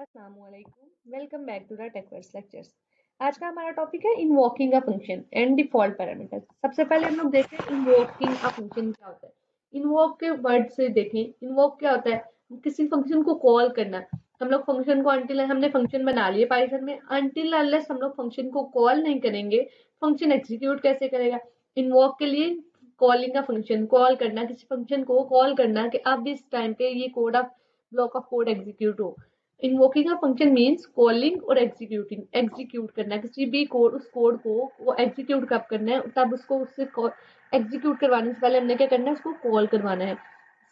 अस्सलामुअलैकुम, welcome back to the Techverse lectures. आज का हमारा टॉपिक है invoking a function and default parameters. सबसे पहले हम लोग देखते हैं इन्वोकिंग अ फंक्शन क्या होता है। इन्वोक के वर्ड से देखें, इन्वोक क्या होता है? किसी फंक्शन को कॉल करना। हम लोग फंक्शन को अंटिल हमने फंक्शन बना लिए पाइथन में, अंटिल अनलेस हम लोग फंक्शन को कॉल नहीं करेंगे, फंक्शन एग्जीक्यूट कैसे करेगा? इन्वोक के लिए कॉलिंग अ फंक्शन, कॉल करना, किसी फंक्शन को कॉल करना कि अब इस टाइम पे ये code of block of code execute हो। Invoking a function means calling और एग्जीक्यूटिंग, एग्जीक्यूट करना किसी भी कोड, उस कोड को वो एग्जीक्यूट कब करना है, तब उसको उससे एग्जीक्यूट करवाने से पहले हमने क्या करना है, उसको कॉल करवाना है।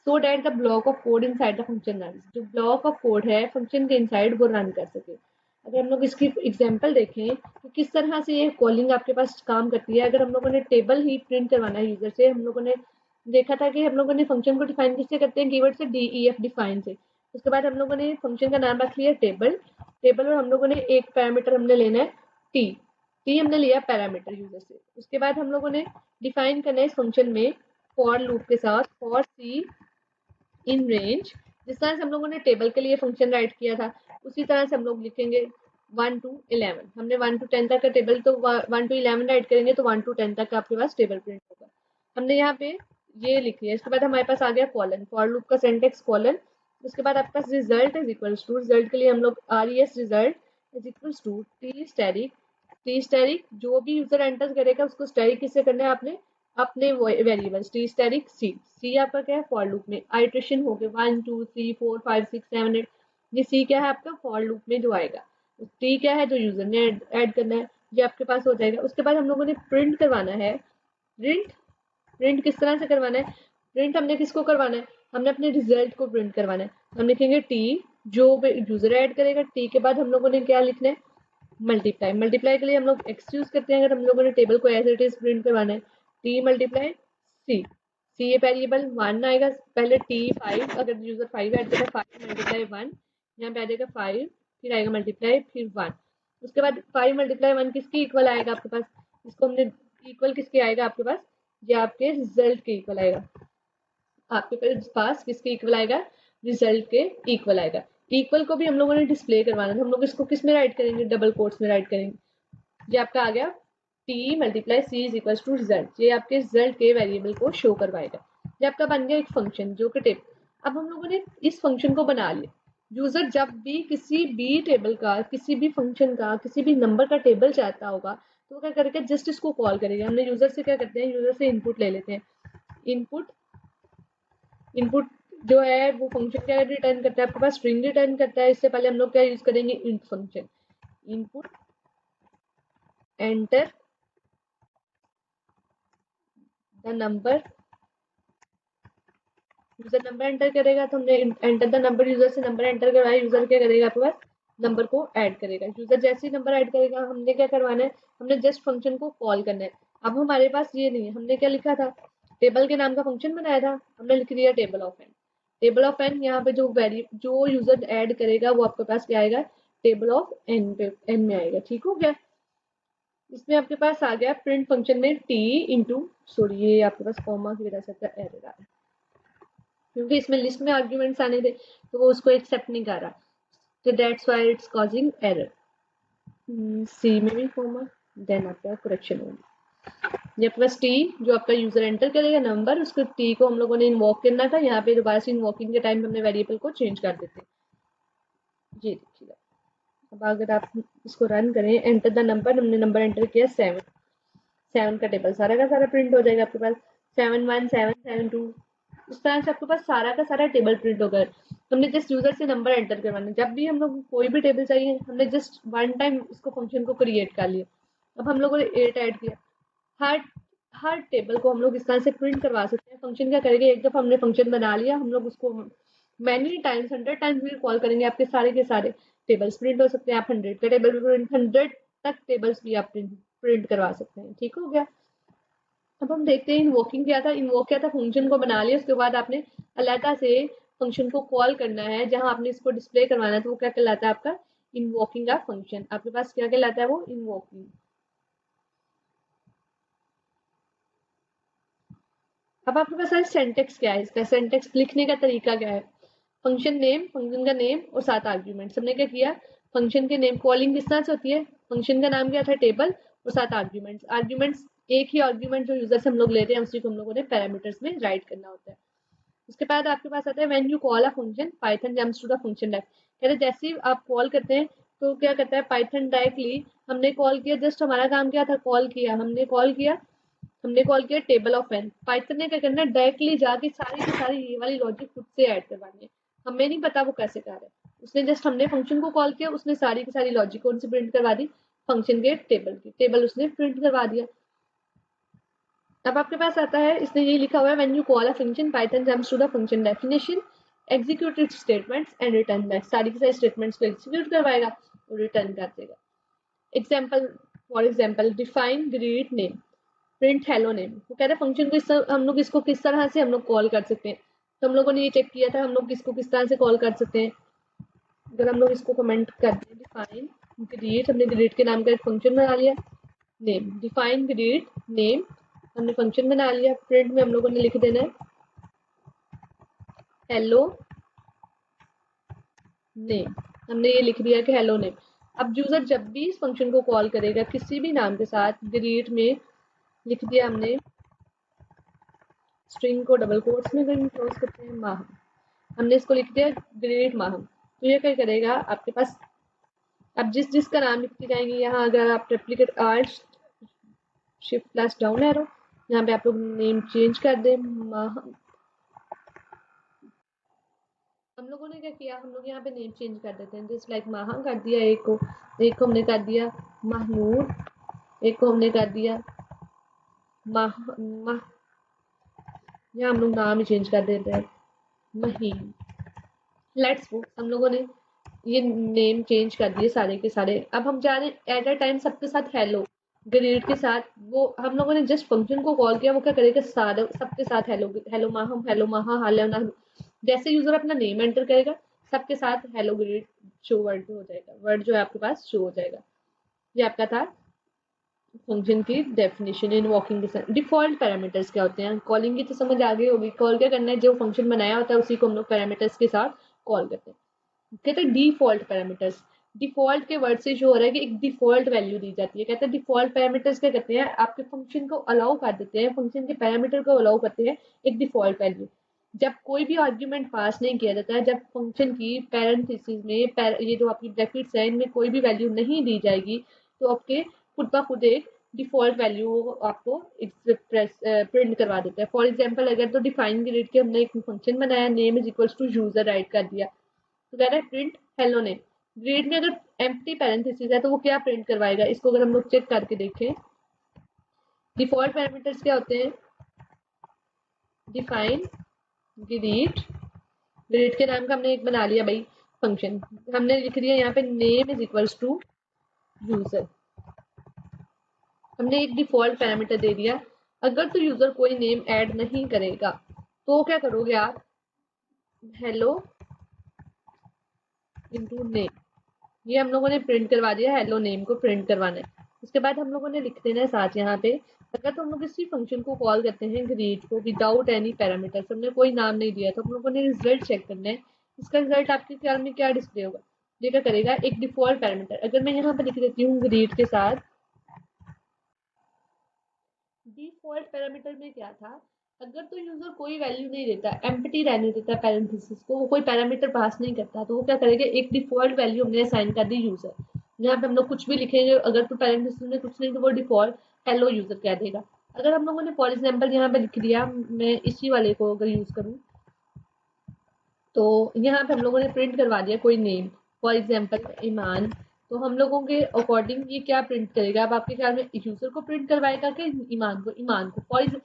So that the block of code inside the function run, जो ब्लॉक ऑफ कोड है फंक्शन के इनसाइड वो रन कर सके। अगर हम लोग इसकी एग्जांपल देखें तो किस तरह से ये कॉलिंग आपके पास काम करती है। अगर हम लोगों ने टेबल ही प्रिंट करवाना है यूजर से, हम लोगों ने देखा था कि हम लोगों ने फंक्शन को डिफाइन किससे करते हैं, कीवर्ड से, DEF डिफाइन से। उसके बाद हम लोगों ने फंक्शन का नाम रख लिया टेबल, टेबल और हम लोगों ने एक पैरामीटर हमने लेना है टी, टी हमने लिया पैरामीटर यूजर से। उसके बाद हम लोगों ने डिफाइन करना है इस फंक्शन में फॉर लूप के साथ फॉर सी इन रेंज। जिस तरह से हम लोगों ने टेबल के लिए फंक्शन राइट किया था उसी तरह से हम लोग लिखेंगे 1 to 11। हमने 1 to 10 तक का टेबल, तो 1 to 11 राइट करेंगे तो 1 to 10 तक का आपके पास टेबल प्रिंट होगा। हमने यहाँ पे ये लिख लिया। इसके बाद हमारे पास आ गया कॉलन, फॉर लूप का सिंटेक्स कॉलन। उसके बाद आपके पास result is equals to, result के लिए हम लोग res result is equals to T static, T static जो भी यूजर एंटर करेगा उसको स्टैटिक किससे करना है आपने, अपने वेरिएबल्स टी स्टैटिक सी। सी आपका क्या है, फॉर लूप में आइट्रेशन हो गए 1 2 3 4 5 6 7 8। ये सी क्या है आपका, फॉर लूप में जो आएगा। टी क्या है, जो यूजर ने ऐड करना है, ये आपके पास हो जाएगा। उसके बाद हम लोगों ने प्रिंट करवाना है प्रिंट। प्रिंट किस तरह से करवाना है, प्रिंट हमने किसको करवाना है, हमने अपने रिजल्ट को प्रिंट करवाना है। हम लिखेंगे टी जो यूजर ऐड करेगा, टी के बाद हम लोगों ने क्या लिखना है, मल्टीप्लाई। मल्टीप्लाई के लिए हम लोग एक्स यूज करते हैं अगर हम लोगों ने टेबल को एज इट इज प्रिंट करवाना है। टी मल्टीप्लाई सी, सी ये वेरिएबल 1 आएगा, पहले टी 5, अगर यूजर 5 ऐड करेगा 5 मल्टीप्लाई 1, यहाँ पे आ जाएगा 5, फिर आएगा मल्टीप्लाई फिर 1। उसके बाद 5 मल्टीप्लाई 1 किसकी इक्वल आएगा आपके पास, इसको हमने इक्वल किसके आएगा आपके पास, ये आपके रिजल्ट के इक्वल आएगा। आपके पास किसके इक्वल आएगा, रिजल्ट के इक्वल आएगा। इक्वल को भी हम लोगों ने डिस्प्ले करवाना है, हम लोग इसको किस में राइट करेंगे, डबल कोट्स में राइट करेंगे। ये आपका आ गया T multiply C is equal to result, ये आपके रिजल्ट के वेरिएबल को शो करवाएगा। ये आपका बन गया एक फंक्शन जो कि टेबल। अब हम लोगों ने इस फंक्शन को बना लिया। यूजर जब भी किसी भी टेबल का, किसी भी फंक्शन का, किसी भी नंबर का टेबल चाहता होगा तो वो क्या करेगा, जस्ट इसको कॉल करेगा। हमने यूजर से क्या करते हैं, यूजर से इनपुट ले लेते हैं। इनपुट, इनपुट जो है वो फंक्शन क्या रिटर्न करता है आपके पास, स्ट्रिंग रिटर्न करता है। इससे पहले हम लोग क्या यूज करेंगे, int function. Input enter the number, user number enter करेगा तो हमने एंटर द नंबर, यूजर से नंबर एंटर करवाया, यूजर क्या करेगा आपके पास, नंबर को ऐड करेगा। यूजर जैसे ही नंबर ऐड करेगा हमने क्या करवाना है, हमने जस्ट फंक्शन को कॉल करना है। अब हमारे पास ये नहीं है, हमने क्या लिखा था, टेबल के नाम का फंक्शन बनाया था, हमने लिख दिया table of N. Table of N, यहाँ पे जो यूजर ऐड करेगा वो आपके पास क्या आएगा, टेबल ऑफ एन पे एन में आएगा। ठीक हो गया। इसमें आपके पास आ गया प्रिंट फंक्शन में टी इंटू, सॉरी ये आपके पास कॉमा की वजह से एरर आ रहा है, क्योंकि इसमें लिस्ट में आर्ग्यूमेंट्स आने थे तो वो उसको एक्सेप्ट नहीं कर रहा, तो that's why it's causing error. C में भी कॉमा, देन आपका करेक्शन होगा। ये आपके पास टी जो आपका यूजर एंटर करेगा नंबर, उसको टी को हम लोगों ने इन्वॉक करना था। यहाँ पे दोबारा से इन्वॉकिंग के टाइम हमने वेरिएबल को चेंज कर देते हैं। ये देखिएगा। अब अगर आप इसको रन करें, एंटर द नंबर, हमने नंबर एंटर किया 7, 7 का टेबल सारा का सारा प्रिंट हो जाएगा आपके पास, 7 1 7 7 2। इस तरह से आपके पास सारा का सारा टेबल प्रिंट होगा। हमने जस्ट यूजर से नंबर एंटर करवाना, जब भी हम लोग कोई भी टेबल चाहिए हमने जस्ट वन टाइम इसको फंक्शन को क्रिएट कर लिया। अब हम लोगों ने 8 ऐड किया, हर हर टेबल को हम लोग इस तरह से प्रिंट करवा सकते हैं। फंक्शन क्या करेंगे, एक दफा हमने फंक्शन बना लिया, हम लोग उसको मैनी टाइम्स 100 टाइम्स भी कॉल करेंगे, आपके सारे के सारे टेबल्स प्रिंट हो सकते हैं। आप 100 का टेबल भी 100 तक टेबल्स भी आप प्रिंट करवा सकते हैं। ठीक हो गया। अब हम देखते हैं इन्वोकिंग क्या था। इन्वोक क्या था, फंक्शन को बना लिया, उसके बाद आपने अलहदा से फंक्शन को कॉल करना है, जहां आपने इसको डिस्प्ले करवाना है, तो वो क्या कहलाता है आपका, इन्वोकिंग का फंक्शन। आपके पास क्या कहलाता है, वो इन्वोकिंग। अब आपके पास सिंटेक्स क्या है, इसका सिंटेक्स लिखने का तरीका क्या है। फंक्शन नेम, फंक्शन का नेम और 7 आर्ग्यूमेंट्स। हमने क्या किया, फंक्शन के नेम, कॉलिंग किस तरह से होती है, फंक्शन का नाम क्या था, टेबल, और 7 आर्ग्यूमेंट्स। आर्ग्यूमेंट्स एक ही आर्ग्यूमेंट जो यूजर से हम लोग लेते हैं उसी को हम लोगों ने पैरामीटर्स में राइट करना होता है। उसके बाद आपके पास आता है when you call a function Python jumps to the function direct. कहते हैं जैसे ही आप कॉल करते हैं तो क्या करता है पाइथन डायरेक्टली, हमने कॉल किया, जस्ट हमारा काम क्या था, कॉल किया, हमने कॉल किया टेबल ऑफ एन। पाइथन ने क्या करना है, डायरेक्टली जाके सारी की सारी ये वाली लॉजिक खुद से ऐड करवानी है, हमें नहीं पता वो कैसे कर रहा है। उसने जस्ट, हमने फंक्शन को कॉल किया, उसने सारी की सारी लॉजिक कौन सी प्रिंट करवा दी, फंक्शन के टेबल उसने प्रिंट करवा दिया। अब आपके पास आता है, इसने ये लिखा हुआ है when you call a function Python jumps to the function definition execute its statements and return back. सारी की सारी स्टेटमेंट्स को एग्जीक्यूट करवाएगा और रिटर्न कर देगा। Example, for example define greet name print hello name. वो कह रहे हैं फंक्शन को हम लोग इसको किस तरह से हम लोग कॉल कर सकते हैं। तो हम लोगों ने ये चेक किया था हम लोग इसको किस तरह से कॉल कर सकते हैं। अगर हम लोग इसको कमेंट करते हैं, डिफाइन ग्रीट, हमने ग्रीट के नाम का एक फंक्शन बना लिया, नेम, डिफाइन ग्रीट नेम, हमने फंक्शन बना लिया, प्रिंट में हम लोगों ने लिख देना है हेलो नेम, हमने ये लिख दिया कि हेलो नेम। अब यूजर जब भी इस फंक्शन को कॉल करेगा किसी भी नाम के साथ, ग्रीट में लिख दिया हमने, स्ट्रिंग को डबल कोट्स में क्लोज करते हैं, माहम, हमने इसको लिख दिया ग्रेट माहम। तो ये क्या करेगा आपके पास, अब जिसका नाम लिखते जाएंगे, यहाँ अगर आप replicate art shift plus down arrow, यहाँ पे आप लोग नेम चेंज कर दें माहम। हम लोगों ने क्या किया, हम लोग यहाँ पे नेम चेंज कर देते हैं, जस्ट लाइक माहम कर दिया, एक को हमने कर दिया महमूद, एक को हमने कर दिया यहाँ हम लोग नाम ही चेंज कर देते हैं महीन। लेट्स गो, हम लोगों ने ये नेम चेंज कर दिए सारे के सारे। अब हम जा रहे हैं एट अ टाइम सबके साथ हेलो ग्रेड के साथ, वो हम लोगों ने जस्ट फंक्शन को कॉल किया, वो क्या करेगा सारे सबके साथ हेलो, हेलो माहम, हेलो महा, हेलो ना। जैसे यूजर अपना नेम एंटर करेगा सबके साथ हेलो ग्रेड शो वर्ड हो जाएगा, वर्ड जो है आपके पास शो हो जाएगा। ये आपका था फंक्शन की डेफिनेशन। इनवॉकिंग के साथ डिफॉल्ट पैरामीटर्स क्या होते हैं, कॉलिंग की तो समझ आ गई होगी, कॉल क्या करना है, जो फंक्शन बनाया होता है उसी को हम लोग पैरामीटर्स के साथ कॉल करते हैं। कहते हैं डिफॉल्ट पैरामीटर्स, डिफॉल्ट के वर्ड से शो हो रहा है कि एक डिफॉल्ट वैल्यू दी जाती है। कहते हैं डिफॉल्ट पैरामीटर्स क्या करते हैं, आपके फंक्शन को अलाउ कर देते हैं, फंक्शन के पैरामीटर को अलाउ करते हैं एक डिफॉल्ट वैल्यू। जब कोई भी आर्ग्यूमेंट पास नहीं किया जाता है, जब फंक्शन की पैरेंथेसिस में ये जो आपकी ब्रैकेट्स है इनमें कोई भी वैल्यू नहीं दी जाएगी, तो आपके खुद ब खुद एक डिफॉल्ट वैल्यू आपको प्रिंट करवा देता है। फॉर एग्जाम्पल अगर तो डिफाइन ग्रेड के हमने एक फंक्शन बनाया, name is equals to user write कर दिया, तो कह रहा है प्रिंट हेलो नेम। ग्रेड में अगर एम्प्टी पैरेंथेसिस है तो वो क्या प्रिंट करवाएगा, इसको अगर हम लोग चेक करके देखें, डिफॉल्ट पैरामीटर्स क्या होते हैं, डिफाइन ग्रेड, ग्रेड के नाम का हमने एक बना लिया भाई फंक्शन, हमने लिख दिया यहाँ पे name is equals to user, हमने एक डिफॉल्ट पैरामीटर दे दिया। अगर तो यूजर कोई नेम ऐड नहीं करेगा तो क्या करोगे आप, हेलो इनटू नेम, ये हम लोगों ने प्रिंट करवा दिया, हेलो नेम को प्रिंट करवाना है। उसके बाद हम लोगों ने लिख देना है साथ यहाँ पे, अगर तो हम लोग इसी फंक्शन को कॉल करते हैं ग्रीट को विदाउट एनी पैरामीटर, हमने कोई नाम नहीं दिया, तो हम लोगों ने रिजल्ट चेक करना है, इसका रिजल्ट आपके ख्याल में क्या डिस्प्ले होगा, ये क्या करेगा एक डिफॉल्ट पैरामीटर। अगर मैं यहाँ पे लिख देती हूँ ग्रीट के साथ, डिफॉल्ट पैरामीटर में क्या था, अगर तो यूजर कोई वैल्यू नहीं देता, एम्प्टी रहने देता पैरेंथेसिस को, वो कोई पैरामीटर पास नहीं करता, तो वो क्या करेगा एक डिफॉल्ट वैल्यू हमने असाइन कर दी यूजर। यहाँ पे हम लोग कुछ भी लिखेंगे, अगर तो पैरेंथेसिस में कुछ नहीं तो वो डिफॉल्ट हेलो यूजर कह देगा। अगर हम लोगों ने फॉर एग्जाम्पल यहाँ पे लिख दिया, मैं इसी वाले को अगर यूज करूँ तो यहाँ पे हम लोगों ने प्रिंट करवा दिया कोई नेम, फॉर एग्जाम्पल ईमान, तो हम लोगों के अकॉर्डिंग ये क्या प्रिंट करेगा, अब आपके ख्याल में यूजर को प्रिंट करवाएगा कि ईमान को, ईमान को। फॉर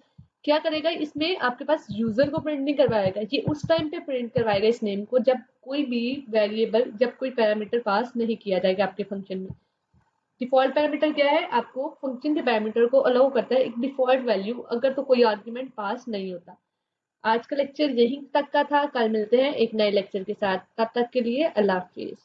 क्या करेगा, इसमें आपके पास यूजर को प्रिंट नहीं करवाएगा, ये उस टाइम पे प्रिंट करवाएगा इस नेम को जब कोई भी वेरिएबल, जब कोई पैरामीटर पास नहीं किया जाएगा आपके फंक्शन में। डिफॉल्ट पैरामीटर क्या है, आपको फंक्शन के पैरामीटर को अलाउ करता है एक डिफॉल्ट वैल्यू, अगर तो कोई आर्ग्यूमेंट पास नहीं होता। आज का लेक्चर यहीं तक का था, कल मिलते हैं एक नए लेक्चर के साथ, तब तक के लिए अल्लाह हाफिज।